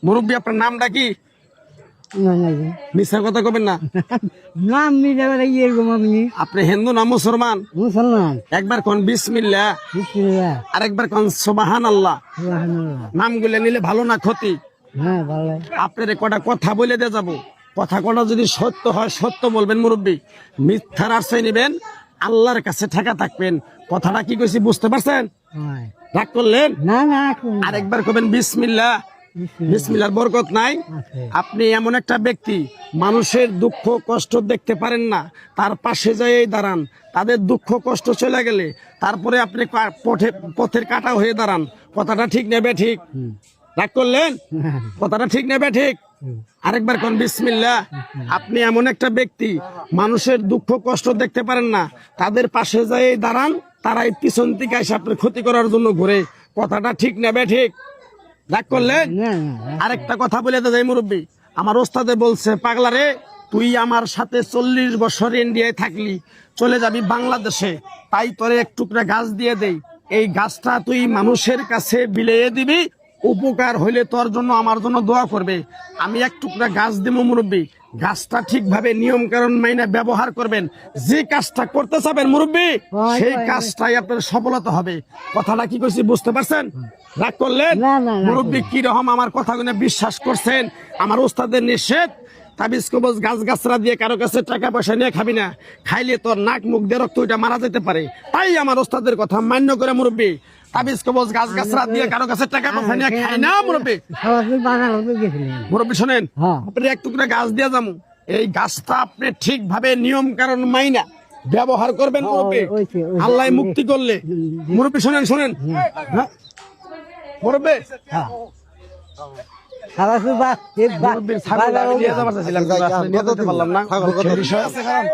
মুরব্বী আপনার নামটা কি? মিথ্যা কথা কবেন না। নাম এরকম আপনি হিন্দু না মুসলমান? মুসলমান। একবার কোন বিসমিল্লাহ, বিসমিল্লাহ, আরেকবার কোন সুবহানাল্লাহ। সুবহানাল্লাহ। নামগুলো নিলে ভালো না ক্ষতি? হ্যাঁ ভালো। আপনার কটা কথা বলে দিয়ে যাবো, কথা কটা যদি সত্য হয় সত্য বলবেন মুরব্বী, মিথ্যার আশ্রয় নেবেন, আল্লাহর কাছে ঠেকা থাকবেন। কথাটা কি কইছি বুঝতে পারছেন? হয়। রাগ করলেন? না না আরেকবার কবেন বিসমিল্লাহ। বিসমিল্লাহর বরকত নাই। আপনি এমন একটা ব্যক্তি, মানুষের দুঃখ কষ্ট দেখতে পারেন না, তার পাশে যাই দাঁড়ান, তাদের দুঃখ কষ্ট চলে গেলে তারপরে আপনি পথের কাটা হয়ে দাঁড়ান। কথাটা ঠিক নেবে ঠিক? রাগ করলেন? কথাটা ঠিক নেবে ঠিক? আরেকবার কোন বিসমিল্লাহ। আপনি এমন একটা ব্যক্তি, মানুষের দুঃখ কষ্ট দেখতে পারেন না, তাদের পাশে যাই দাঁড়ান, তারাই পিছন থেকে এসে আপনার ক্ষতি করার জন্য ঘুরে। কথাটা ঠিক নেবে ঠিক? রাগ করলেন? আরেকটা কথা বলে তো যাই মুরব্বী, আমার ওস্তাদে বলছে, পাগলা রে, তুই আমার সাথে 40 বছর ইন্ডিয়ায় থাকলি, চলে যাবি বাংলাদেশে, তাই তোরে এক টুকরা গাছ দিয়ে দেই, এই গাছটা তুই মানুষের কাছে বিলিয়ে দিবি, উপকার হইলে তোর জন্য আমার জন্য দোয়া করবে। আমি এক টুকরা গাছ দেবো মুরব্বী, গাছটা ঠিকভাবে নিয়ম কারণ মাইনে ব্যবহার করবেন। যে কাজটা করতে চাবেন মুরব্বী, সেই কাজটাই আপনার সফলতা হবে। কথাটা কি কইছি বুঝতে পারছেন? রাগ করলেন? মুরব্বী কি রকম আমার কথাগুলো বিশ্বাস করছেন? আমার ওস্তাদের নিষেধ, তাবিজ কবজ গাছ গাছরা দিয়ে কারো কাছে টাকা পয়সা নিয়ে খাবি না, খাইলে তোর নাক মুখ দিয়ে রক্ত ওইটা মারা যেতে পারে। তাই আমার ওস্তাদের কথা মান্য করে মুরব্বী, তাবিজ কবজ গাছ গাছরা দিয়ে কারো কাছে টাকা পয়সা নিয়ে খাই না মুরব্বী। মুরব্বী শোনেন, আপনি এক টুকরা গাছ দিয়ে যাবো, এই গাছটা আপনি ঠিকভাবে নিয়ম কারণ মাইনা ব্যবহার করবেন মুরব্বী, আল্লাহ মুক্তি করলে। মুরব্বী শোনেন শোনেন, হ্যাঁ মুরব্বী, মুরব্বীর ছাগল আমি নিয়ে যাবার চাইছিলাম, কিন্তু আসলে নিয়ে যেতে পারলাম না। বিষয় আছে কারণ